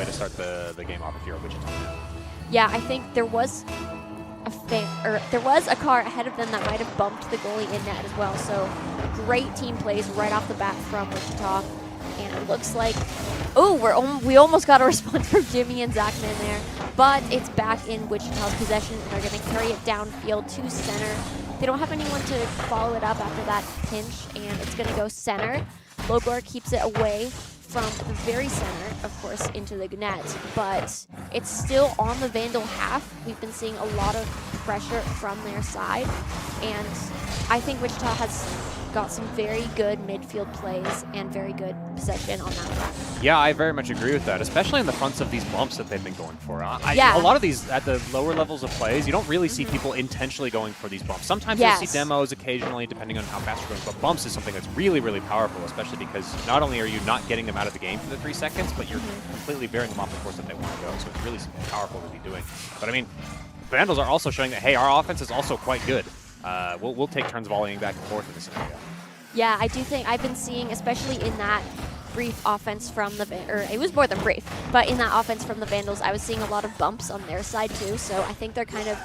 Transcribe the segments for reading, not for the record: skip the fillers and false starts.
way to start the game off if you're a Wichita fan. Yeah, I think there was a car ahead of them that might have bumped the goalie in net as well. So great team plays right off the bat from Wichita. And it looks like, we almost got a response from Jimmy and Zachman there. But it's back in Wichita's possession. They're going to carry it downfield to center. They don't have anyone to follow it up after that pinch, and it's going to go center. Logor keeps it away from the very center, of course, into the net, but it's still on the Vandal half. We've been seeing a lot of pressure from their side, and I think Wichita has got some very good midfield plays and very good possession on that front. Yeah, I very much agree with that, especially in the fronts of these bumps that they've been going for. Yeah. A lot of these, at the lower levels of plays, you don't really see people intentionally going for these bumps. Sometimes you'll see demos occasionally, depending on how fast you're going, but bumps is something that's really, really powerful, especially because not only are you not getting them out of the game for the 3 seconds, but you're completely veering them off the course that they want to go, so it's really powerful to be doing. But I mean, Vandals are also showing that, hey, our offense is also quite good. We'll take turns volleying back and forth in this scenario. Yeah, I do think I've been seeing, especially in that brief offense from the, it was more than brief, but in that offense from the Vandals, I was seeing a lot of bumps on their side too, so I think they're kind of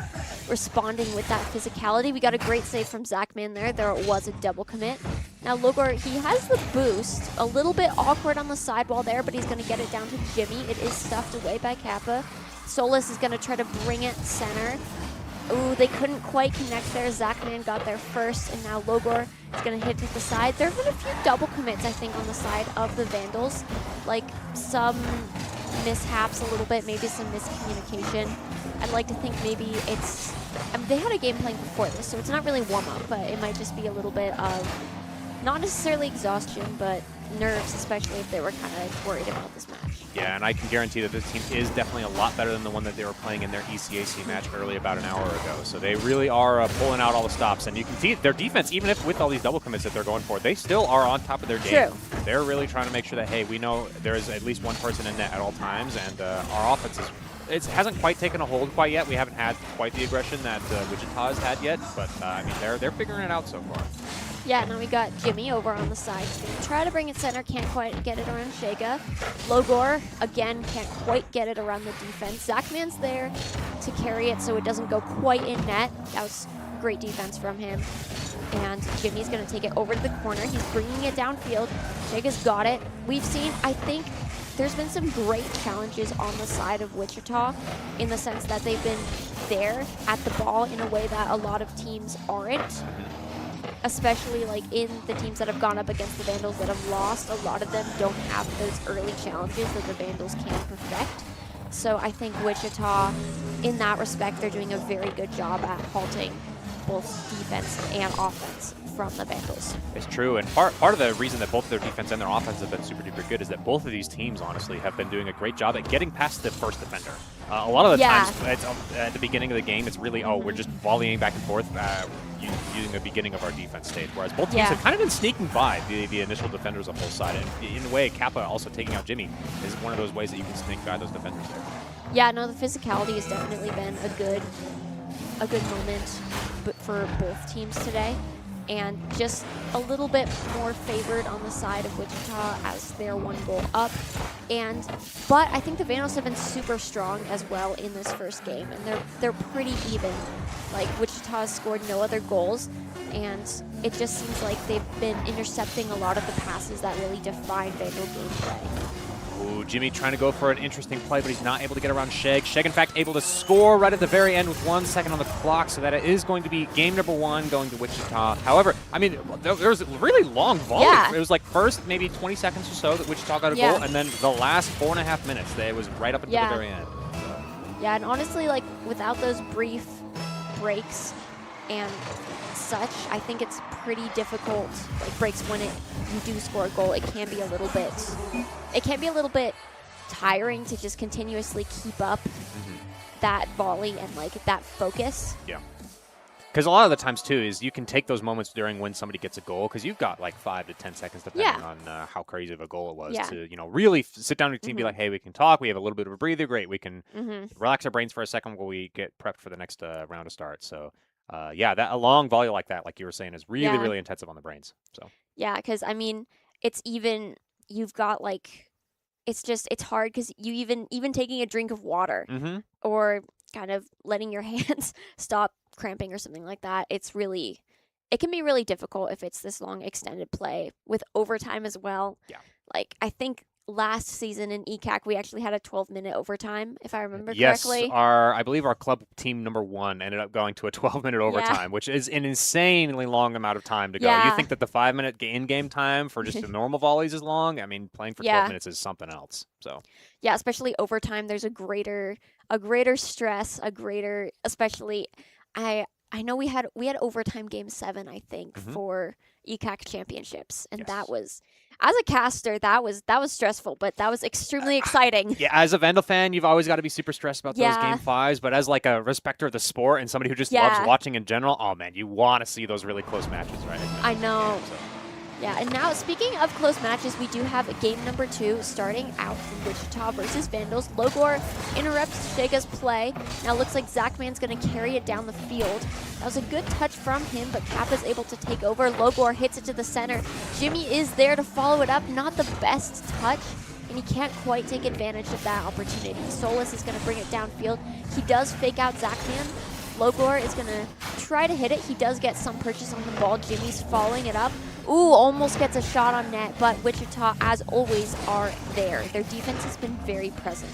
responding with that physicality. We got a great save from Zachman there. There was a double commit. Now Logor, he has the boost, a little bit awkward on the sidewall there, but he's going to get it down to Jimmy. It is stuffed away by Kappa. Solis is going to try to bring it center. Ooh, they couldn't quite connect there. Zachman got there first, and now Logor is going to hit to the side. There have been a few double commits, I think, on the side of the Vandals. Like some mishaps a little bit, maybe some miscommunication. I'd like to think maybe it's... they had a game plan before this, so it's not really warm-up, but it might just be a little bit of, not necessarily exhaustion, but nerves, especially if they were kind of worried about this match. Yeah, and I can guarantee that this team is definitely a lot better than the one that they were playing in their ECAC match early about an hour ago. So they really are pulling out all the stops. And you can see their defense, even if with all these double commits that they're going for, they still are on top of their game. True. They're really trying to make sure that, hey, we know there is at least one person in net at all times, and our offense it hasn't quite taken a hold quite yet. We haven't had quite the aggression that Wichita has had yet, but I mean, they're figuring it out so far. Yeah, now we got Jimmy over on the side. He's going to try to bring it center, can't quite get it around Shega. Logor, again, can't quite get it around the defense. Zachman's there to carry it so it doesn't go quite in net. That was great defense from him. And Jimmy's going to take it over to the corner. He's bringing it downfield. Shega's got it. We've seen, I think, there's been some great challenges on the side of Wichita in the sense that they've been there at the ball in a way that a lot of teams aren't. Especially like in the teams that have gone up against the Vandals that have lost, a lot of them don't have those early challenges that the Vandals can perfect. So I think Wichita, in that respect, they're doing a very good job at halting both defense and offense from the Vandals. It's true, and part of the reason that both their defense and their offense have been super duper good is that both of these teams, honestly, have been doing a great job at getting past the first defender. A lot of the times at the beginning of the game, it's really, we're just volleying back and forth using the beginning of our defense stage, whereas both teams have kind of been sneaking by the initial defenders on both sides. And in a way, Kappa also taking out Jimmy is one of those ways that you can sneak by those defenders there. Yeah, no, the physicality has definitely been a good moment for both teams today. And just a little bit more favored on the side of Wichita as they're 1 goal up. But I think the Vandals have been super strong as well in this first game, and they're pretty even. Like, Wichita has scored no other goals, and it just seems like they've been intercepting a lot of the passes that really define Vandal gameplay. Ooh, Jimmy trying to go for an interesting play, but he's not able to get around Sheg. Sheg, in fact, able to score right at the very end with 1 second on the clock, so that it is going to be game number 1 going to Wichita. However, I mean, there was a really long volley. Yeah. It was like first maybe 20 seconds or so that Wichita got a goal, and then the last 4.5 minutes, it was right up until the very end. Yeah, and honestly, like, without those brief breaks and such, I think it's pretty difficult, like breaks when you do score a goal. It can be a little bit tiring to just continuously keep up that volley and like that focus. Yeah. Because a lot of the times, too, is you can take those moments during when somebody gets a goal, because you've got like 5 to 10 seconds, depending on how crazy of a goal it was, to really sit down with your team and be like, hey, we can talk, we have a little bit of a breather, great, we can relax our brains for a second while we get prepped for the next round of start. So, a long volley like that, like you were saying, is really, really intensive on the brains. So yeah, because, I mean, it's even, you've got like, it's hard because you even taking a drink of water or kind of letting your hands stop cramping or something like that, it can be really difficult if it's this long extended play with overtime as well. Yeah. Like, I think last season in ECAC, we actually had a 12-minute overtime, if I remember Yes, correctly. I believe our club team number 1 ended up going to a 12-minute overtime, which is an insanely long amount of time to go. You think that the 5-minute in-game time for just the normal volleys is long? I mean, playing for 12 minutes is something else. So yeah, especially overtime, there's a greater stress, especially I know we had overtime game 7, I think, for ECAC championships, and that was, as a caster, that was stressful, but that was extremely exciting. Yeah, as a Vandal fan, you've always got to be super stressed about those game 5s, but as like a respecter of the sport and somebody who just loves watching in general, oh man, you want to see those really close matches, right? I know. Yeah, and now speaking of close matches, we do have game number 2 starting out from Wichita versus Vandals. Logor interrupts Shega's play. Now looks like Zachman's going to carry it down the field. That was a good touch from him, but Kappa's able to take over. Logor hits it to the center. Jimmy is there to follow it up. Not the best touch, and he can't quite take advantage of that opportunity. Solus is going to bring it downfield. He does fake out Zachman. Logor is going to try to hit it. He does get some purchase on the ball. Jimmy's following it up. Ooh, almost gets a shot on net, but Wichita, as always, are there. Their defense has been very present.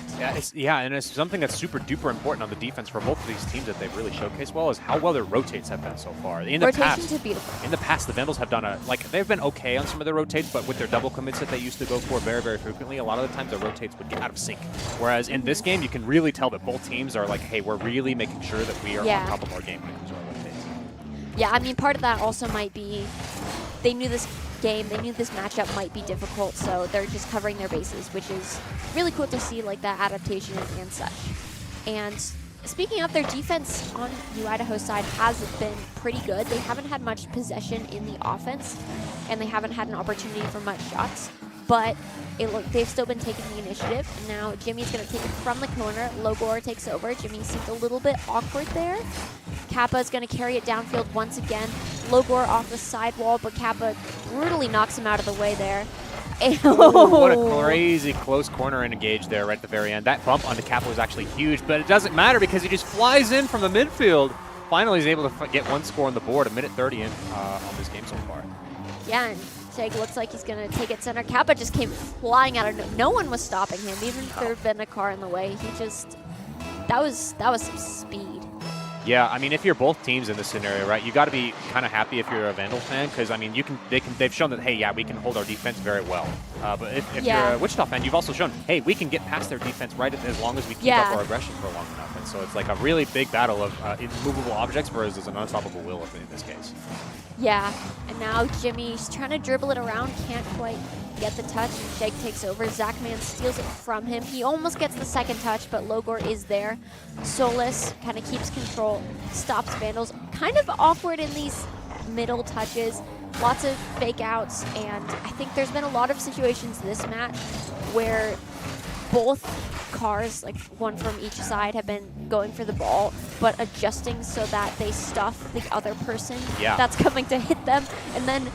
Yeah, and it's something that's super duper important on the defense for both of these teams that they've really showcased well is how well their rotates have been so far. Rotations are beautiful. In the past, the Vandals have done they've been okay on some of their rotates, but with their double commits that they used to go for very, very frequently, a lot of the times their rotates would get out of sync. Whereas in this game, you can really tell that both teams are like, hey, we're really making sure that we are on top of our game when it comes to our rotates. Yeah, I mean, part of that also might be they knew this matchup might be difficult, so they're just covering their bases, which is really cool to see, like that adaptation and such. And speaking of, their defense on U Idaho's side has been pretty good. They haven't had much possession in the offense, and they haven't had an opportunity for much shots, but they've still been taking the initiative. Now Jimmy's going to take it from the corner. Logor takes over. Jimmy seemed a little bit awkward there. Kappa is going to carry it downfield once again. Logor off the sidewall, but Kappa brutally knocks him out of the way there. Ooh, what a crazy close corner engage there right at the very end. That bump onto Kappa was actually huge, but it doesn't matter because he just flies in from the midfield. Finally, he's able to get one score on the board, 1:30 in on this game so far. Yeah, and Sheg looks like he's going to take it center. Kappa just came flying out of no one was stopping him, even if there had been a car in the way. He just, that was some speed. Yeah, I mean, if you're both teams in this scenario, right, you got to be kind of happy if you're a Vandal fan, because I mean, they've shown that, hey, yeah, we can hold our defense very well. But if you're a Wichita fan, you've also shown, hey, we can get past their defense right as long as we keep up our aggression for long enough. And so it's like a really big battle of immovable objects versus an unstoppable will in this case. Yeah, and now Jimmy's trying to dribble it around, can't quite get the touch, and Shake takes over. Zachman steals it from him. He almost gets the second touch, but Logor is there. Solus kind of keeps control, stops Vandals. Kind of awkward in these middle touches, lots of fake outs, and I think there's been a lot of situations this match where both cars, like one from each side, have been going for the ball, but adjusting so that they stuff the other person that's coming to hit them. And then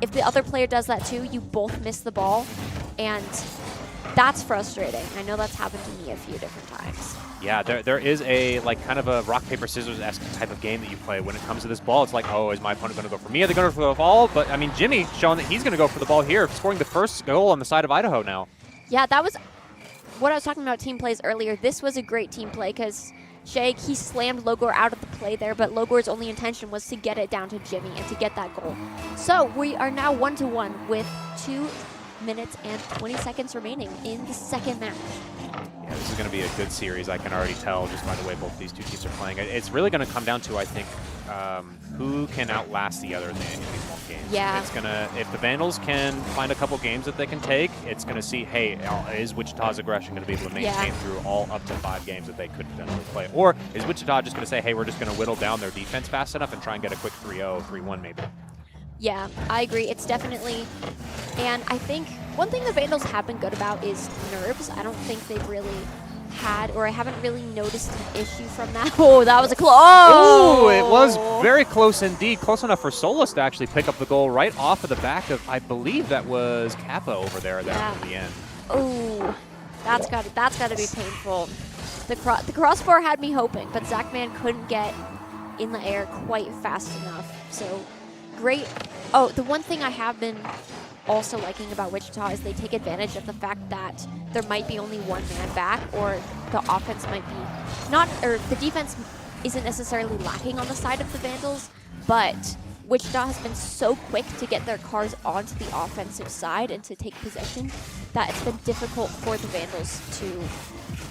if the other player does that too, you both miss the ball, and that's frustrating. I know that's happened to me a few different times. Yeah, there is a kind of a rock, paper, scissors-esque type of game that you play when it comes to this ball. It's like, oh, is my opponent going to go for me? Are they going to go for the ball? But I mean, Jimmy showing that he's going to go for the ball here, scoring the first goal on the side of Idaho now. Yeah, that was what I was talking about team plays earlier. This was a great team play because Shag, he slammed Logor out of the play there, but Logor's only intention was to get it down to Jimmy and to get that goal. So we are now 1-1 with 2 minutes and 20 seconds remaining in the second match. Yeah, this is going to be a good series, I can already tell just by the way both these two teams are playing. It's really going to come down to, I think, who can outlast the other in these one games. Yeah. It's gonna, if the Vandals can find a couple games that they can take, it's going to see, hey, is Wichita's aggression going to be able to maintain through all up to 5 games that they could potentially play? Or is Wichita just going to say, hey, we're just going to whittle down their defense fast enough and try and get a quick 3-0, 3-1 maybe? Yeah, I agree. It's definitely, and I think one thing the Vandals have been good about is nerves. I don't think they've really had, or I haven't really noticed an issue from that. Oh, that was a close. Oh, it was very close indeed. Close enough for Solus to actually pick up the goal right off of the back of, I believe that was Kappa over there at the end. Oh, that's got to be painful. The crossbar had me hoping, but Zachman couldn't get in the air quite fast enough. So great. Oh, the one thing I have been also liking about Wichita is they take advantage of the fact that there might be only one man back, or the offense might be not, or the defense isn't necessarily lacking on the side of the Vandals, but Wichita has been so quick to get their cars onto the offensive side and to take possession that it's been difficult for the Vandals to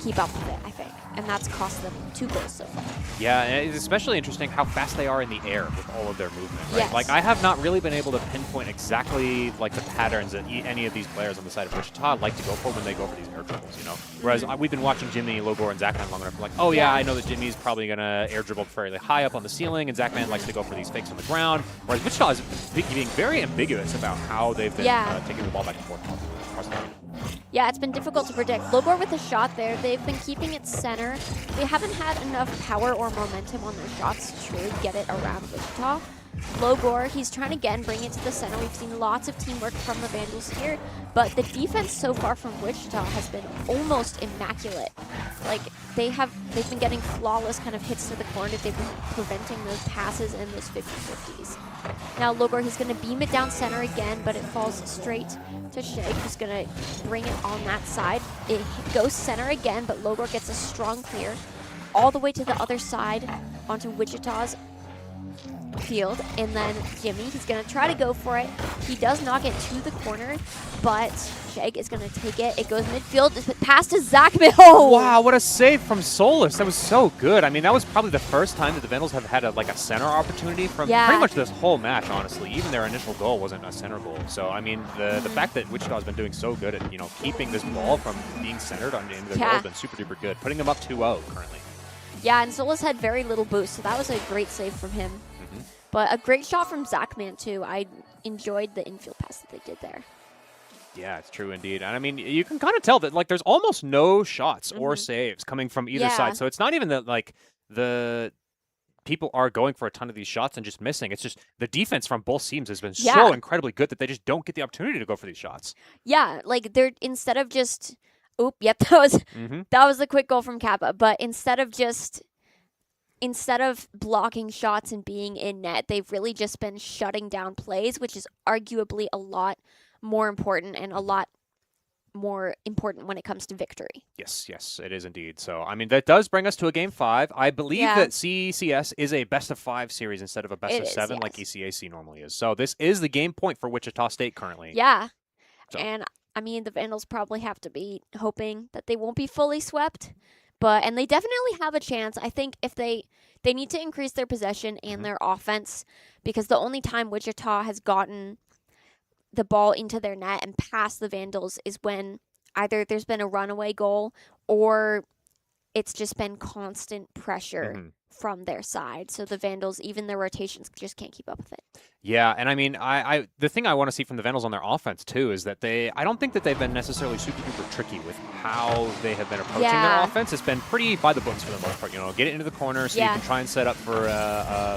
keep up with it, I think. And that's cost them 2 goals so far. Yeah, and it's especially interesting how fast they are in the air with all of their movement, right? Yes. Like, I have not really been able to pinpoint exactly, like, the patterns that any of these players on the side of Wichita like to go for when they go for these air dribbles, you know? Whereas we've been watching Jimmy, Logor, and Zachman long enough. Like, oh, yeah, I know that Jimmy's probably going to air dribble fairly high up on the ceiling, and Zachman likes to go for these fakes on the ground. Whereas Wichita is being very ambiguous about how they've been taking the ball back and forth across the field. Yeah, it's been difficult to predict. Logor with a shot there. They've been keeping it center. They haven't had enough power or momentum on their shots to truly get it around Wichita. Logor, he's trying to again bring it to the center. We've seen lots of teamwork from the Vandals here, but the defense so far from Wichita has been almost immaculate. Like, they've been getting flawless kind of hits to the corner. They've been preventing those passes and those 50-50s. Now Logor, he's going to beam it down center again, but it falls straight to Shake, who's going to bring it on that side. It goes center again, but Logor gets a strong clear all the way to the other side onto Wichita's field, and then Jimmy, he's going to try to go for it. He does knock it to the corner, but Shag is going to take it. It goes midfield, past to Zachman. Oh! Wow, what a save from Solus. That was so good. I mean, that was probably the first time that the Vandals have had a center opportunity from pretty much this whole match, honestly. Even their initial goal wasn't a center goal. So, I mean, the fact that Wichita has been doing so good at, keeping this ball from being centered on the end of the goal has been super duper good, putting them up 2-0 currently. Yeah, and Solus had very little boost, so that was a great save from him. But a great shot from Zachman, too. I enjoyed the infield pass that they did there. Yeah, it's true indeed. And I mean, you can kind of tell that, like, there's almost no shots or saves coming from either side. So it's not even that, like, the people are going for a ton of these shots and just missing. It's just the defense from both teams has been so incredibly good that they just don't get the opportunity to go for these shots. Yeah, like, they're instead of just... Oop, yep, that was the quick goal from Kappa. But instead of blocking shots and being in net, they've really just been shutting down plays, which is arguably a lot more important and a lot more important when it comes to victory. Yes, it is indeed. So, I mean, that does bring us to a Game 5. I believe that CCS is a best-of-5 series instead of a best-of-7 like ECAC normally is. So this is the game point for Wichita State currently. Yeah, and I mean, the Vandals probably have to be hoping that they won't be fully swept. And they definitely have a chance. I think if they need to increase their possession and their offense, because the only time Wichita has gotten the ball into their net and past the Vandals is when either there's been a runaway goal or it's just been constant pressure from their side. So the Vandals, even their rotations, just can't keep up with it. Yeah, and I mean, the thing I want to see from the Vandals on their offense, too, is that I don't think that they've been necessarily super duper tricky with how they have been approaching their offense. It's been pretty by the books for the most part, get it into the corner so you can try and set up for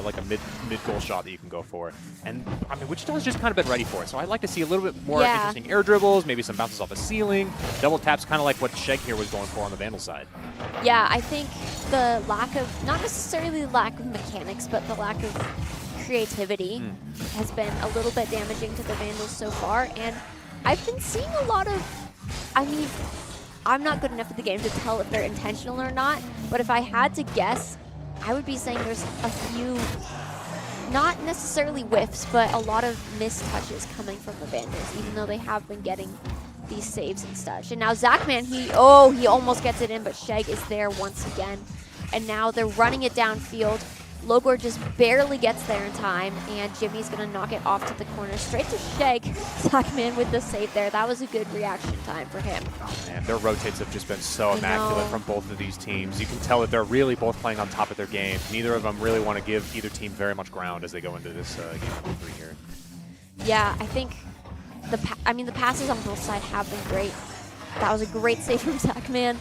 like a mid-goal shot that you can go for. And, I mean, Wichita's just kind of been ready for it. So I'd like to see a little bit more interesting air dribbles, maybe some bounces off the ceiling, double taps, kind of like what Sheg here was going for on the Vandal side. Yeah, I think the lack of, not necessarily the lack of mechanics, but the lack of creativity has been a little bit damaging to the Vandals so far, and I've been seeing a lot of, I mean, I'm not good enough at the game to tell if they're intentional or not, but if I had to guess, I would be saying there's a few, not necessarily whiffs, but a lot of missed touches coming from the Vandals, even though they have been getting these saves and such. And now Zachman, he almost gets it in, but Sheg is there once again, and now they're running it downfield. Logor just barely gets there in time, and Jimmy's going to knock it off to the corner, straight to Sheg. Zachman with the save there. That was a good reaction time for him. Oh, man, their rotates have just been so immaculate from both of these teams. You can tell that they're really both playing on top of their game. Neither of them really want to give either team very much ground as they go into this game number 3 here. Yeah, I think the passes on both sides have been great. That was a great save from Zachman.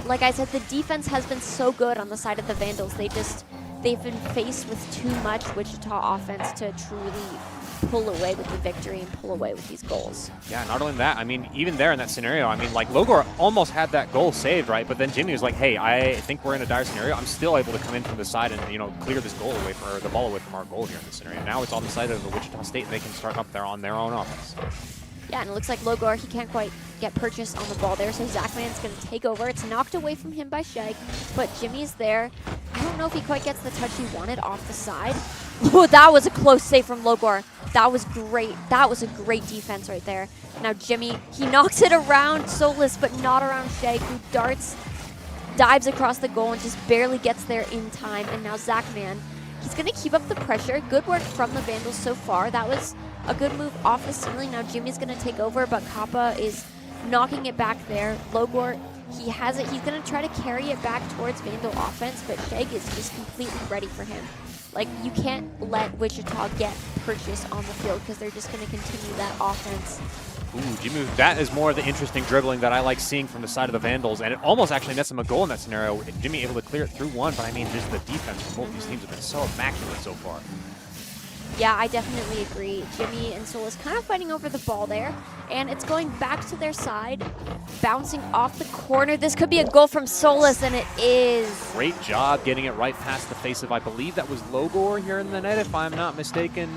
Like I said, the defense has been so good on the side of the Vandals. They've been faced with too much Wichita offense to truly pull away with the victory and pull away with these goals. Yeah, not only that, I mean, even there in that scenario, I mean, like, Logor almost had that goal saved, right? But then Jimmy was like, hey, I think we're in a dire scenario. I'm still able to come in from the side and, clear this goal away from, or the ball away from our goal here in this scenario. Now it's on the side of the Wichita State, and they can start up there on their own offense. Yeah, and it looks like Logor, he can't quite get purchase on the ball there, so Zachman's going to take over. It's knocked away from him by Shag, but Jimmy's there. I don't know if he quite gets the touch he wanted off the side. Oh, that was a close save from Logor. That was great. That was a great defense right there. Now Jimmy, he knocks it around Solus, but not around Shag, who dives across the goal and just barely gets there in time. And now Zachman, he's going to keep up the pressure. Good work from the Vandals so far. That was a good move off the ceiling. Now Jimmy's going to take over, but Kappa is knocking it back there. Logor, he has it. He's going to try to carry it back towards Vandal offense, but Shag is just completely ready for him. Like, you can't let Wichita get purchase on the field because they're just going to continue that offense. Ooh, Jimmy, that is more of the interesting dribbling that I like seeing from the side of the Vandals, and it almost actually nets him a goal in that scenario. Jimmy able to clear it through one, but I mean, just the defense from both these teams have been so immaculate so far. Yeah, I definitely agree. Jimmy and Solus kind of fighting over the ball there, and it's going back to their side, bouncing off the corner. This could be a goal from Solus, and it is. Great job getting it right past the face of, I believe that was Logor here in the net, if I'm not mistaken.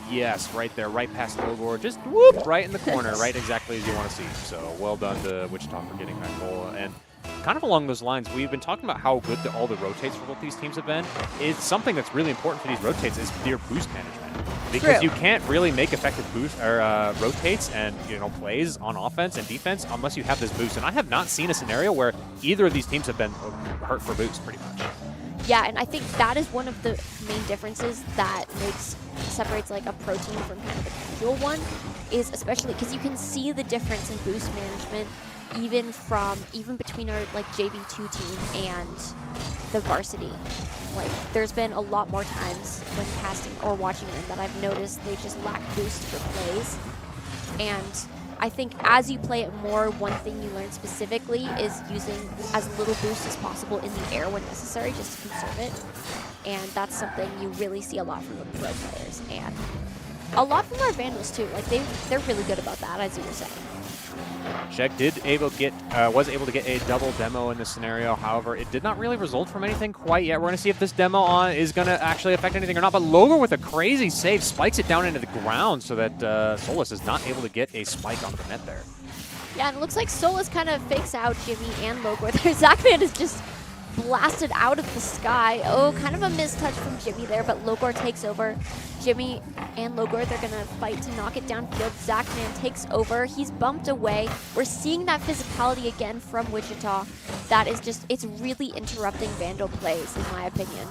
Yes, right there, right past Logor. Just whoop, right in the corner, right exactly as you want to see. So well done to Wichita for getting that goal. And kind of along those lines, we've been talking about how good all the rotates for both these teams have been. It's something that's really important for these rotates is their boost management, because you can't really make effective boost or rotates and plays on offense and defense unless you have this boost. And I have not seen a scenario where either of these teams have been hurt for boost, pretty much. Yeah, and I think that is one of the main differences that separates like a pro team from kind of a casual one, is especially because you can see the difference in boost management even between our like JV2 team and the varsity. Like, there's been a lot more times when casting or watching them that I've noticed they just lack boost for plays. And I think as you play it more, one thing you learn specifically is using as little boost as possible in the air when necessary, just to conserve it. And that's something you really see a lot from the pro players, and a lot from our Vandals too. Like, they're really good about that, as you were saying. Shek was able to get a double demo in this scenario. However, it did not really result from anything quite yet. We're going to see if this demo is going to actually affect anything or not. But Logor with a crazy save spikes it down into the ground so that Solus is not able to get a spike onto the net there. Yeah, and it looks like Solus kind of fakes out Jimmy and Logor there. Zachman is just blasted out of the sky. Oh, kind of a mistouch from Jimmy there, but Logor takes over. Jimmy and Logor, they're going to fight to knock it downfield. Zachman takes over. He's bumped away. We're seeing that physicality again from Wichita. That is just, it's really interrupting Vandal plays, in my opinion.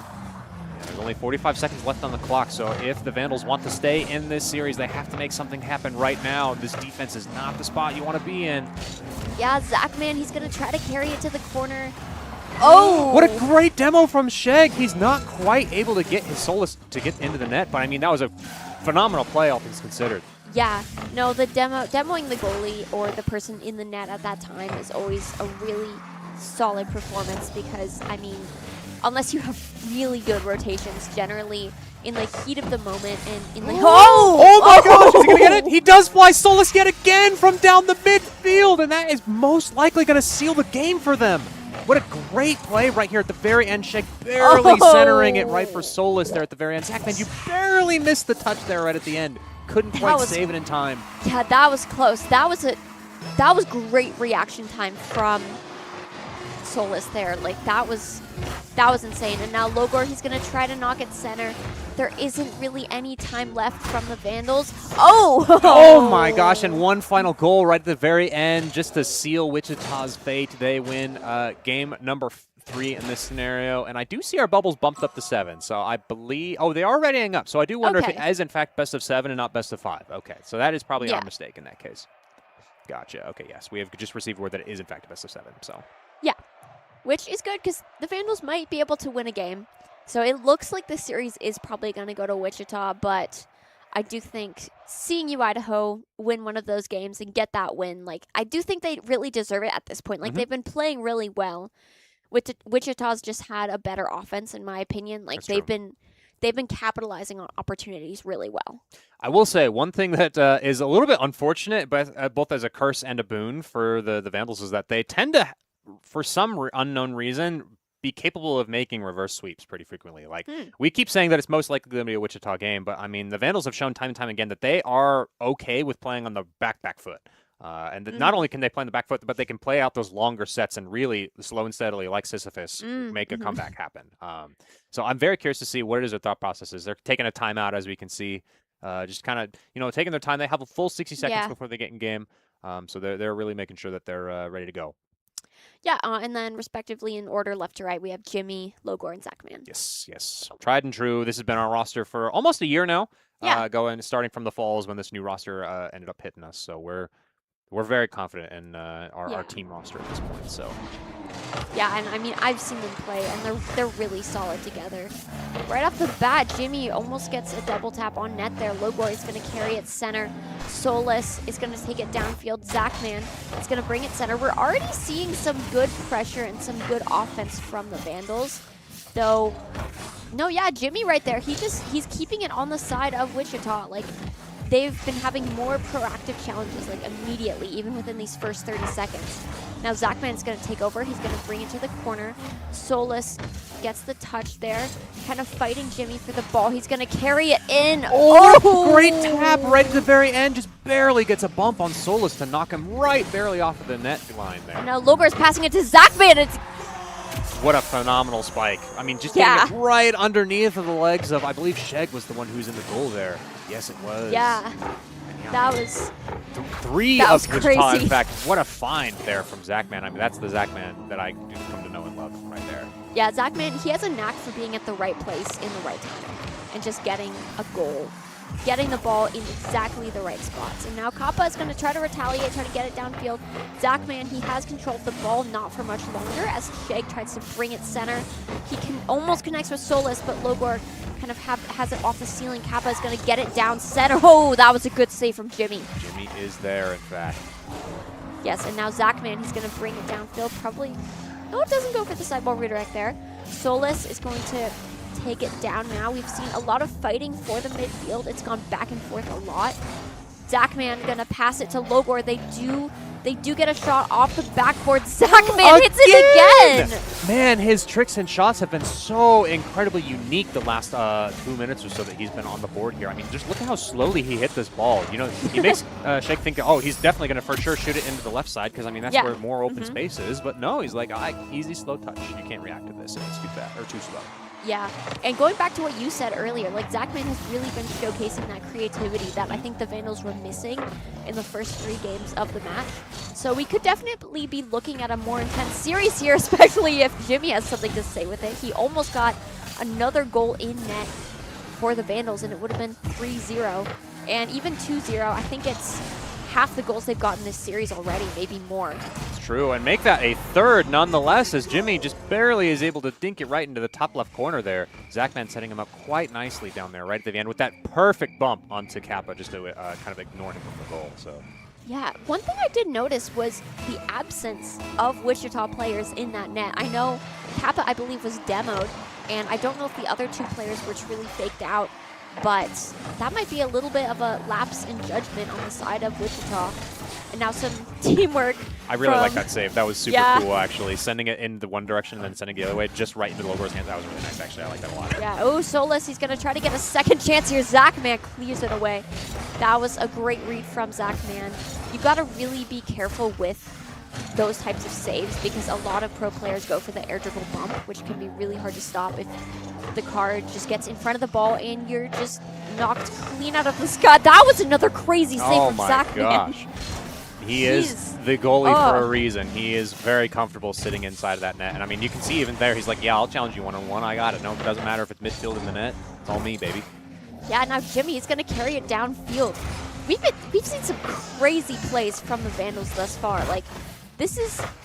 There's only 45 seconds left on the clock, so if the Vandals want to stay in this series, they have to make something happen right now. This defense is not the spot you want to be in. Yeah, Zachman, he's going to try to carry it to the corner. Oh! What a great demo from Sheg. He's not quite able to get his Solus to get into the net, but I mean, that was a phenomenal play, all things considered. Yeah, no, the demoing the goalie or the person in the net at that time is always a really solid performance, because, I mean, unless you have really good rotations, generally in the heat of the moment and in the... Oh my gosh, is he going to get it? He does fly Solus yet again from down the midfield, and that is most likely going to seal the game for them. What a great play right here at the very end. Sheg barely centering it right for Solus there at the very end. Zachman, you barely missed the touch there right at the end. Couldn't quite save it in time. Yeah, that was close. That was great reaction time from Solus there. Like, that was insane. And now Logor, he's going to try to knock it center. There isn't really any time left from the Vandals. Oh! Oh my gosh, and one final goal right at the very end just to seal Wichita's fate. They win game number 3 in this scenario. And I do see our bubbles bumped up to 7. So I believe... Oh, they are readying up. So I do wonder if it is, in fact, best of 7 and not best of 5. Okay, so that is probably our mistake in that case. Gotcha. Okay, yes. We have just received word that it is, in fact, best of 7. So yeah, which is good because the Vandals might be able to win a game. So it looks like this series is probably going to go to Wichita, but I do think seeing U Idaho win one of those games and get that win, like, I do think they really deserve it at this point. Like, they've been playing really well. Wichita's just had a better offense, in my opinion. Like, they've they've been capitalizing on opportunities really well. I will say one thing that is a little bit unfortunate, but both as a curse and a boon for the Vandals, is that they tend to, for some unknown reason, be capable of making reverse sweeps pretty frequently. Like, we keep saying that it's most likely going to be a Wichita game, but I mean, the Vandals have shown time and time again that they are okay with playing on the back foot. And not only can they play on the back foot, but they can play out those longer sets and really slow and steadily, like Sisyphus, make a comeback happen. So I'm very curious to see what it is their thought process is. They're taking a timeout, as we can see, just kind of, taking their time. They have a full 60 seconds before they get in game. So they're really making sure that they're ready to go. Yeah, and then respectively in order left to right, we have Jimmy, Logor, and Zachman. Yes. Tried and true. This has been our roster for almost a year now. Starting from the falls when this new roster ended up hitting us. So we're very confident in our team roster at this point. So. Yeah, and I mean, I've seen them play, and they're really solid together. Right off the bat, Jimmy almost gets a double tap on net there. Logor is going to carry it center. Solus is going to take it downfield. Zachman is going to bring it center. We're already seeing some good pressure and some good offense from the Vandals. Though, no, yeah, Jimmy right there. He's keeping it on the side of Wichita. Like, they've been having more proactive challenges, like, immediately, even within these first 30 seconds. Now Zachman's going to take over. He's going to bring it to the corner. Solus gets the touch there, kind of fighting Jimmy for the ball. He's going to carry it in. Oh, great tap right at the very end. Just barely gets a bump on Solus to knock him right barely off of the net line there. And now Logor's passing it to Zachman. What a phenomenal spike. I mean, just getting it right underneath of the legs of, I believe Sheg was the one who was in the goal there. Yes, it was. Yeah. That was... Three that of was Wichita, crazy. in fact. What a find there from Zachman. I mean, that's the Zachman that I come to know and love right there. Yeah, Zachman, he has a knack for being at the right place in the right time and just getting a goal. Getting the ball in exactly the right spots. And now Kappa is going to try to retaliate, try to get it downfield. Zachman, he has control of the ball, not for much longer, as Sheg tries to bring it center. He almost connects with Solus, but Logor kind of has it off the ceiling. Kappa is going to get it down center. Oh, that was a good save from Jimmy. Jimmy is there, in fact. Yes, and now Zachman, he's going to bring it downfield. Probably, no, it doesn't go for the sideball redirect there. Solus is going to take it down now. We've seen a lot of fighting for the midfield. It's gone back and forth a lot. Zachman gonna pass it to Logor. They do get a shot off the backboard. Zachman hits it again! Man, his tricks and shots have been so incredibly unique the last 2 minutes or so that he's been on the board here. I mean, just look at how slowly he hit this ball. You know, he makes Sheg think, oh, he's definitely going to for sure shoot it into the left side because, I mean, that's where more open space is. But no, he's like, easy, slow touch. You can't react to this if it's too fast or too slow. Yeah, and going back to what you said earlier, like Zachman has really been showcasing that creativity that I think the Vandals were missing in the first 3 games of the match. So we could definitely be looking at a more intense series here, especially if Jimmy has something to say with it. He almost got another goal in net for the Vandals, and it would have been 3-0. And even 2-0, I think it's half the goals they've gotten this series already, maybe more. It's true, and make that a third nonetheless, as Jimmy just barely is able to dink it right into the top left corner there. Zachman setting him up quite nicely down there right at the end with that perfect bump onto Kappa just to kind of ignore him from the goal. So. Yeah, one thing I did notice was the absence of Wichita players in that net. I know Kappa, I believe, was demoed, and I don't know if the other 2 players were truly faked out, but that might be a little bit of a lapse in judgment on the side of Wichita. And now some teamwork. I really like that save. That was super cool, actually. Sending it in the one direction and then sending it the other way, just right into Logor's hands. That was really nice, actually. I like that a lot. Yeah, oh, Solus, he's going to try to get a second chance here. Zachman clears it away. That was a great read from Zachman. You got to really be careful with those types of saves because a lot of pro players go for the air dribble bump, which can be really hard to stop if the car just gets in front of the ball and you're just knocked clean out of the sky. That was another crazy save from Zachman. Gosh. He is the goalie for a reason. He is very comfortable sitting inside of that net. And I mean, you can see even there, he's like, yeah, I'll challenge you one-on-one. I got it. No, it doesn't matter if it's midfield in the net. It's all me, baby. Yeah, now Jimmy is going to carry it downfield. We've seen some crazy plays from the Vandals thus far. Like,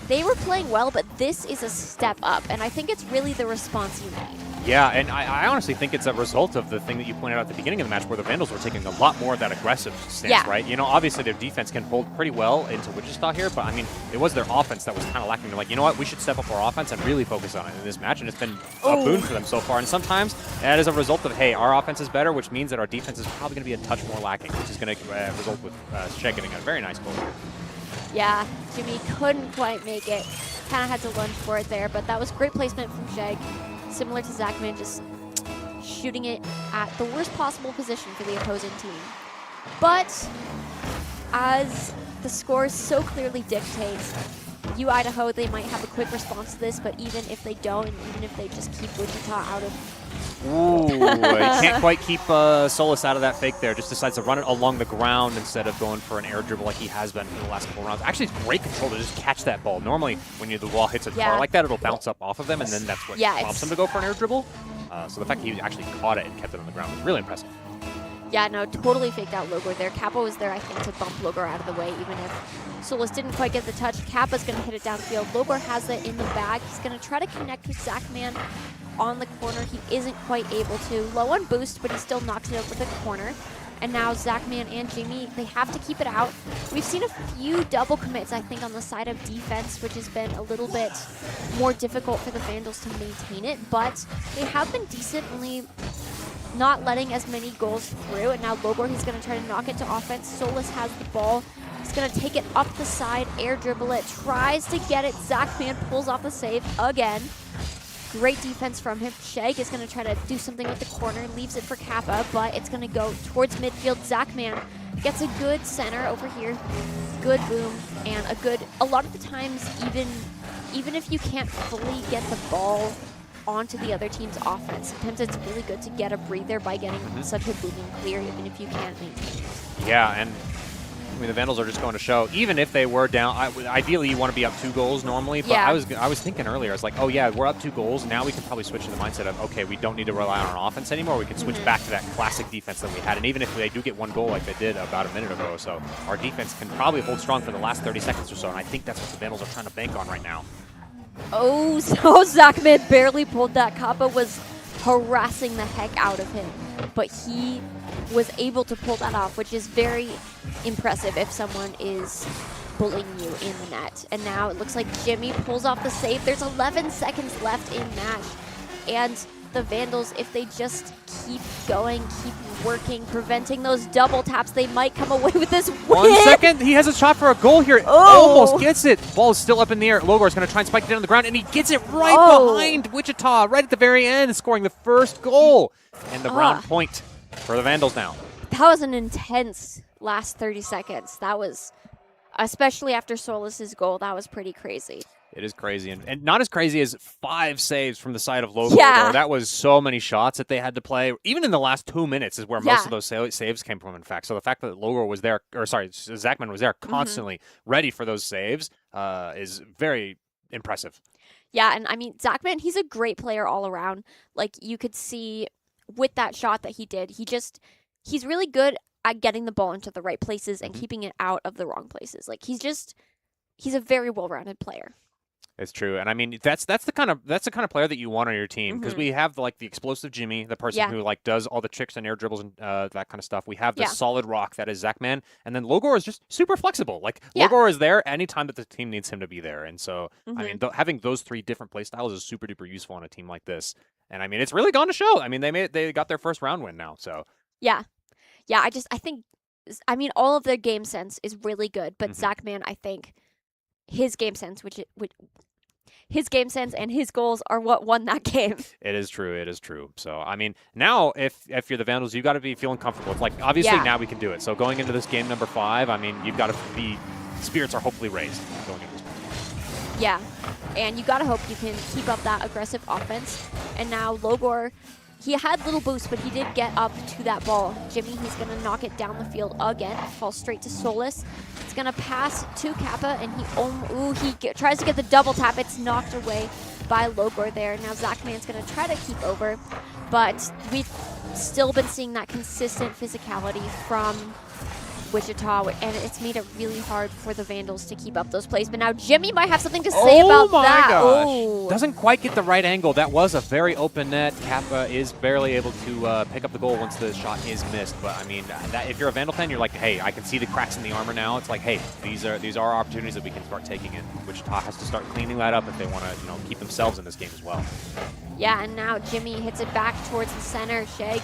they were playing well, but this is a step up. And I think it's really the response you need. Yeah, and I honestly think it's a result of the thing that you pointed out at the beginning of the match where the Vandals were taking a lot more of that aggressive stance, right? You know, obviously their defense can hold pretty well into Wichita here, but I mean, it was their offense that was kind of lacking. They're like, you know what, we should step up our offense and really focus on it in this match, and it's been a boon for them so far. And sometimes that is a result of, hey, our offense is better, which means that our defense is probably going to be a touch more lacking, which is going to result with Shea getting a very nice goal here. Yeah, Jimmy couldn't quite make it. Kind of had to lunge for it there, but that was great placement from Shea. Similar to Zachman, just shooting it at the worst possible position for the opposing team. But as the scores so clearly dictate, Idaho, they might have a quick response to this, but even if they don't, and even if they just keep Wichita out of... Ooh, he can't quite keep Solus out of that fake there. Just decides to run it along the ground instead of going for an air dribble like he has been for the last couple rounds. Actually, it's great control to just catch that ball. Normally, when the ball hits a car like that, it'll bounce up off of them, and then that's what prompts him to go for an air dribble. So the fact that he actually caught it and kept it on the ground was really impressive. Yeah, no, totally faked out Logor there. Kappa was there, I think, to bump Logor out of the way, even if Solus didn't quite get the touch. Kappa's going to hit it downfield. Logor has it in the bag. He's going to try to connect with Zachman on the corner. He isn't quite able to. Low on boost, but he still knocks it over the corner. And now Zachman and Jimmy, they have to keep it out. We've seen a few double commits, I think, on the side of defense, which has been a little bit more difficult for the Vandals to maintain it, but they have been decently not letting as many goals through. And now Logor, he's going to try to knock it to offense. Solus has the ball. He's going to take it up the side, air dribble it, tries to get it. Zachman pulls off the save again. Great defense from him. Shea is going to try to do something with the corner, leaves it for Kappa, but it's going to go towards midfield. Zachman gets a good center over here, good boom, and a lot of the times, even if you can't fully get the ball onto the other team's offense, sometimes it's really good to get a breather by getting such a booming clear, even if you can't maintain it. Yeah, and I mean, the Vandals are just going to show, even if they were down, ideally you want to be up 2 goals normally, but I was thinking earlier, I was like, oh yeah, we're up 2 goals, now we can probably switch to the mindset of, okay, we don't need to rely on our offense anymore, we can switch back to that classic defense that we had, and even if they do get 1 goal like they did about a minute ago or so, our defense can probably hold strong for the last 30 seconds or so, and I think that's what the Vandals are trying to bank on right now. Oh, so Zachman barely pulled that. Kappa was harassing the heck out of him, but he was able to pull that off, which is very impressive if someone is bullying you in the net. And now it looks like Jimmy pulls off the save. There's 11 seconds left in match, and the Vandals, if they just keep going, keep working, preventing those double taps, they might come away with this win. 1 second, he has a shot for a goal here. Almost gets it. Ball is still up in the air. Logor is going to try and spike it down on the ground, and he gets it right behind Wichita, right at the very end, scoring the first goal. And the round point for the Vandals now. That was an intense last 30 seconds. That was, especially after Solus's goal, that was pretty crazy. It is crazy, and not as crazy as 5 saves from the side of Logor. Yeah. That was so many shots that they had to play. Even in the last 2 minutes is where most of those saves came from, in fact. So the fact that Logor was there, or sorry, Zachman was there constantly ready for those saves is very impressive. Yeah, and I mean, Zachman, he's a great player all around. Like, you could see with that shot that he did, he's really good at getting the ball into the right places and keeping it out of the wrong places. Like, he's a very well-rounded player. It's true, and I mean that's the kind of player that you want on your team, because we have the explosive Jimmy, the person who does all the tricks and air dribbles and that kind of stuff. We have the solid rock that is Zachman, and then Logor is just super flexible. Logor is there anytime that the team needs him to be there, and so I mean having those 3 different play styles is super duper useful on a team like this. And I mean it's really gone to show. I mean they got their first round win now. So yeah. I think all of their game sense is really good, but Zachman, I think his game sense, his game sense and his goals are what won that game. It is true. So, I mean, now if you're the Vandals, you've got to be feeling comfortable. It's like, obviously, now we can do it. So going into this game number 5, I mean, you've got to be, spirits are hopefully raised going into this game. Yeah, and you got to hope you can keep up that aggressive offense. And now Logor, he had little boost, but he did get up to that ball. Jimmy, he's going to knock it down the field again. Falls straight to Solus. It's going to pass to Kappa, and he tries to get the double tap. It's knocked away by Logor there. Now Zachman's going to try to keep over, but we've still been seeing that consistent physicality from Wichita, and it's made it really hard for the Vandals to keep up those plays. But now Jimmy might have something to say about that. Gosh. Oh, Doesn't quite get the right angle. That was a very open net. Kappa is barely able to pick up the goal once the shot is missed. But I mean, if you're a Vandal fan, you're like, hey, I can see the cracks in the armor now. It's like, hey, these are opportunities that we can start taking in. Wichita has to start cleaning that up if they want to, keep themselves in this game as well. Yeah, and now Jimmy hits it back towards the center. Shag.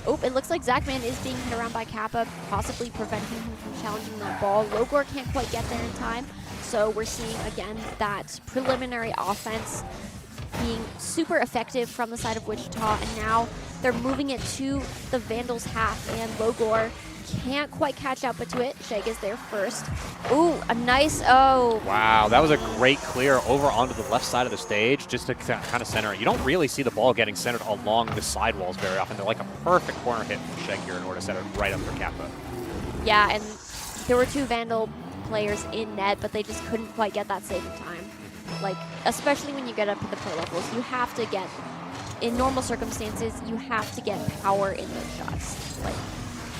Oh, it looks like Zachman is being hit around by Kappa, possibly preventing him from challenging that ball. Logor can't quite get there in time. So we're seeing, again, that preliminary offense being super effective from the side of Wichita. And now they're moving it to the Vandals' half. And Logor can't quite catch up to it. Shag is there first. Ooh, a nice, oh. Wow, that was a great clear over onto the left side of the stage just to kind of center it. You don't really see the ball getting centered along the sidewalls very often. They're like a perfect corner hit from Shag here in order to center it right up for Kappa. Yeah, and there were 2 Vandal players in net, but they just couldn't quite get that save in time. Like, especially when you get up to the pro levels, you have to get, in normal circumstances, you have to get power in those shots. Like,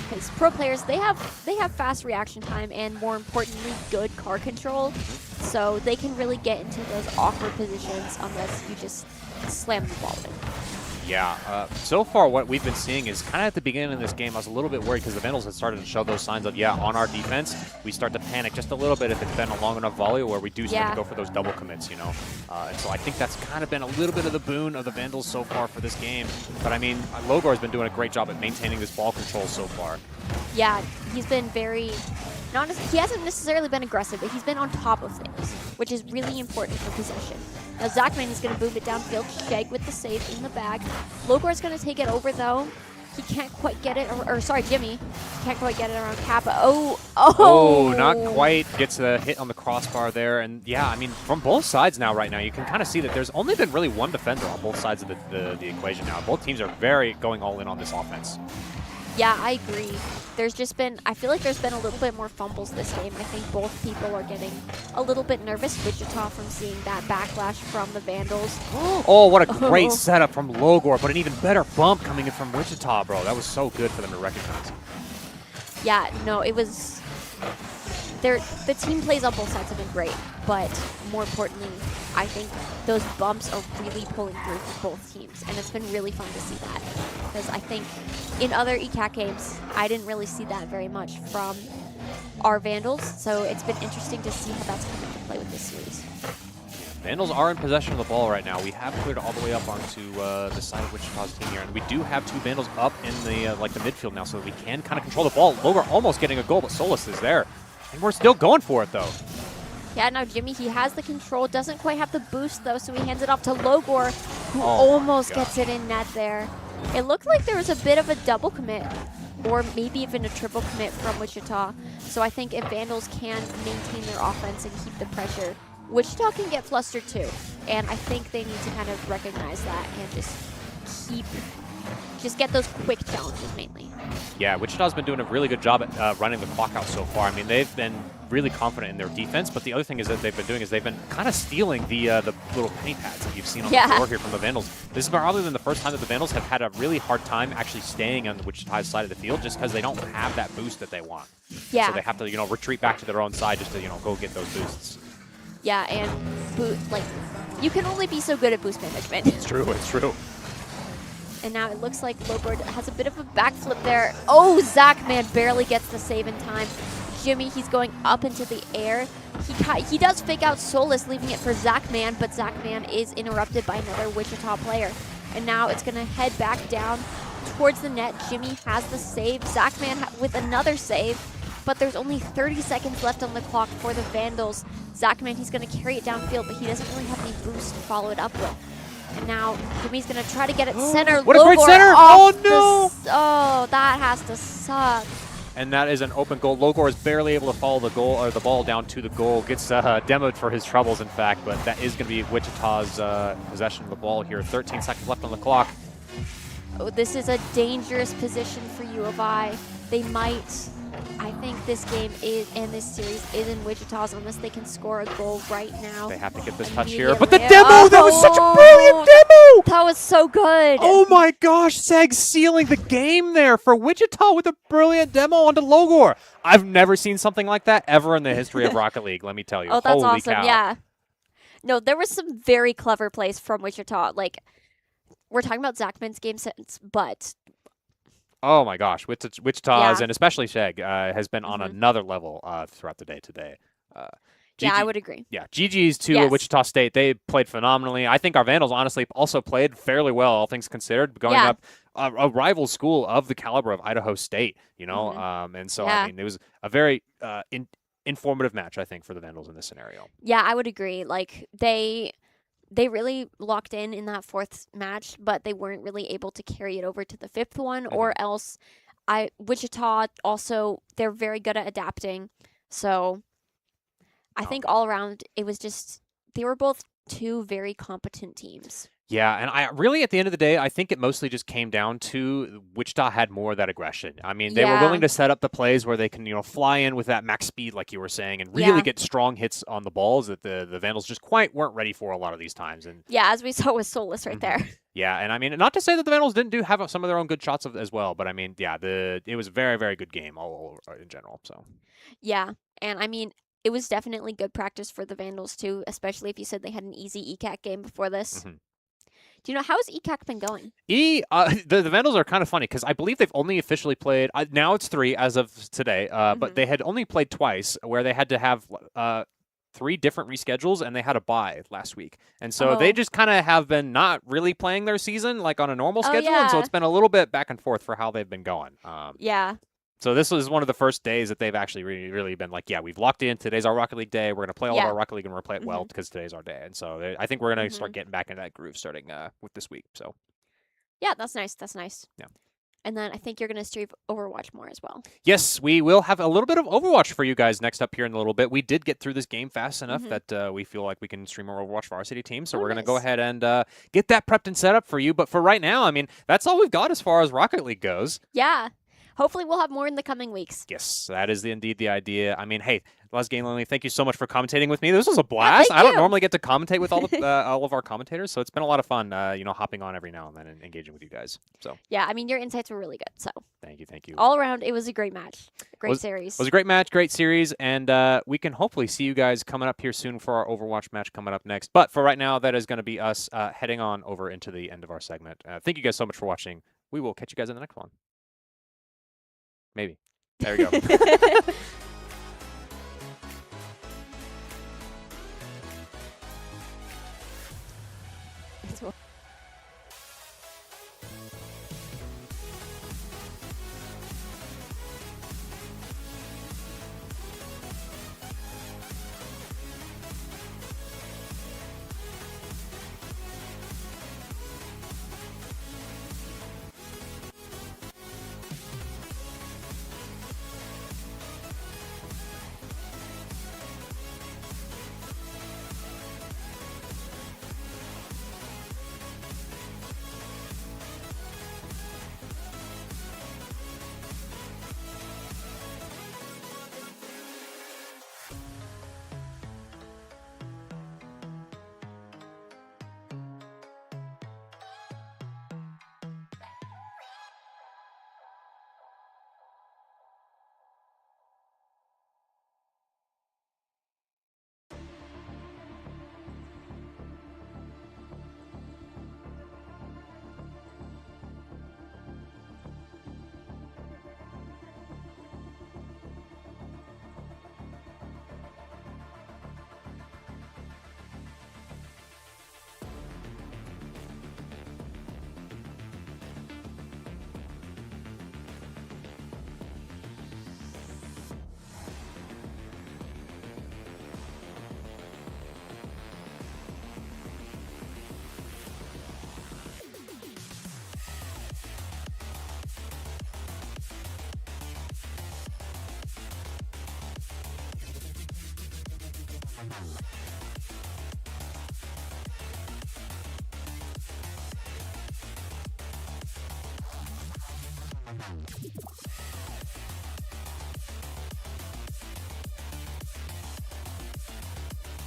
because pro players, they have fast reaction time and, more importantly, good car control, so they can really get into those awkward positions unless you just slam the ball in. Yeah, so far what we've been seeing is kind of at the beginning of this game, I was a little bit worried because the Vandals had started to show those signs of, on our defense, we start to panic just a little bit if it's been a long enough volley where we do start to go for those double commits, And so I think that's kind of been a little bit of the boon of the Vandals so far for this game. But I mean, Logor has been doing a great job at maintaining this ball control so far. Yeah, he's been very, he hasn't necessarily been aggressive, but he's been on top of things, which is really important for possession. Now Zachman is going to boom it downfield. Shag with the save in the bag. Logor is going to take it over, though. He can't quite get it, or sorry, Jimmy. Can't quite get it around Kappa. Oh, not quite. Gets a hit on the crossbar there. And yeah, I mean, from both sides now, right now, you can kind of see that there's only been really one defender on both sides of the equation now. Both teams are very going all in on this offense. Yeah, I agree. I feel like there's been a little bit more fumbles this game. I think both people are getting a little bit nervous. Wichita from seeing that backlash from the Vandals. Oh, what a great setup from Logor, but an even better bump coming in from Wichita, bro. That was so good for them to recognize. Yeah, no, it was... The team plays on both sides have been great, but more importantly, I think those bumps are really pulling through for both teams, and it's been really fun to see that. Because I think in other ECAC games, I didn't really see that very much from our Vandals, so it's been interesting to see how that's coming into play with this series. Vandals are in possession of the ball right now. We have cleared all the way up onto the side of Wichita's team here, and we do have 2 Vandals up in the the midfield now, so that we can kind of control the ball. Logor almost getting a goal, but Solus is there. And we're still going for it, though. Yeah, now Jimmy, he has the control, doesn't quite have the boost, though, so he hands it off to Logor, who almost gets it in net there. It looked like there was a bit of a double commit, or maybe even a triple commit from Wichita. So I think if Vandals can maintain their offense and keep the pressure, Wichita can get flustered too. And I think they need to kind of recognize that and just get those quick challenges mainly. Yeah, Wichita's been doing a really good job at running the clock out so far. I mean, they've been really confident in their defense, but the other thing is that they've been doing is they've been kind of stealing the little penny pads that you've seen on the floor here from the Vandals. This is probably been the first time that the Vandals have had a really hard time actually staying on the Wichita's side of the field just because they don't have that boost that they want. Yeah. So they have to, retreat back to their own side just to, go get those boosts. Yeah, and you can only be so good at boost management. It's true, it's true. And now it looks like Logor has a bit of a backflip there. Oh, Zachman barely gets the save in time. Jimmy, he's going up into the air. He does fake out Solus, leaving it for Zachman, but Zachman is interrupted by another Wichita player. And now it's going to head back down towards the net. Jimmy has the save. Zachman with another save, but there's only 30 seconds left on the clock for the Vandals. Zachman, he's going to carry it downfield, but he doesn't really have any boost to follow it up with. And now Jimmy's going to try to get it center. What a great center! Oh, no! Oh, that has to suck. And that is an open goal. Logor is barely able to follow the goal or the ball down to the goal. Gets demoed for his troubles, in fact, but that is going to be Wichita's possession of the ball here. 13 seconds left on the clock. Oh, this is a dangerous position for U of I. They might... I think this game and this series is in Wichita's unless they can score a goal right now. They have to get this touch here. But the demo! That was such a brilliant demo! That was so good. Oh my gosh, Seg sealing the game there for Wichita with a brilliant demo onto Logor. I've never seen something like that ever in the history of Rocket League, let me tell you. Oh, that's Holy awesome, cow. yeah. No, there was some very clever plays from Wichita. Like, we're talking about Zachman's game sense, but Oh my gosh, Wichita's yeah. and especially Sheg has been on another level throughout the day today. Yeah, I would agree. Yeah, GG's to Yes. Wichita State. They played phenomenally. I think our Vandals honestly also played fairly well, all things considered, going Yeah. up a rival school of the caliber of Idaho State. You know, and so Yeah. I mean, it was a very informative match, I think, for the Vandals in this scenario. Yeah, I would agree. Like they really locked in that fourth match, but they weren't really able to carry it over to the fifth one, or else Wichita also, they're very good at adapting. So I think all around it was just, they were both two very competent teams. Yeah, and I really, at the end of the day, I think it mostly just came down to Wichita had more of that aggression. I mean, they were willing to set up the plays where they can, fly in with that max speed, like you were saying, and really get strong hits on the balls that the Vandals just quite weren't ready for a lot of these times. And yeah, as we saw with Soulless right there. Yeah, and I mean, not to say that the Vandals didn't have some of their own good shots as well, but I mean, yeah, it was a very, very good game all over in general. So yeah, and I mean, it was definitely good practice for the Vandals too, especially if you said they had an easy ECAC game before this. Do you know, how has ECAC been going? The Vandals are kind of funny because I believe they've only officially played, now it's 3 as of today, but they had only played twice where they had to have 3 different reschedules and they had a bye last week. And so they just kind of have been not really playing their season like on a normal schedule. And so it's been a little bit back and forth for how they've been going. Yeah. So this was one of the first days that they've actually really been like, yeah, we've locked in. Today's our Rocket League day. We're going to play all of our Rocket League and we're going to play it well because today's our day. And so I think we're going to start getting back into that groove starting with this week. So yeah, that's nice. That's nice. Yeah. And then I think you're going to stream Overwatch more as well. Yes, we will have a little bit of Overwatch for you guys next up here in a little bit. We did get through this game fast enough that we feel like we can stream our Overwatch Varsity team. So we're going to go ahead and get that prepped and set up for you. But for right now, I mean, that's all we've got as far as Rocket League goes. Yeah. Hopefully we'll have more in the coming weeks. Yes, that is indeed the idea. I mean, hey, Les Gainley, thank you so much for commentating with me. This was a blast. I don't normally get to commentate with all of our commentators, so it's been a lot of fun, hopping on every now and then and engaging with you guys. So yeah, I mean, your insights were really good. So thank you. All around, it was a great match, great series. It was a great match, great series, and we can hopefully see you guys coming up here soon for our Overwatch match coming up next. But for right now, that is going to be us heading on over into the end of our segment. Thank you guys so much for watching. We will catch you guys in the next one. Maybe. There we go.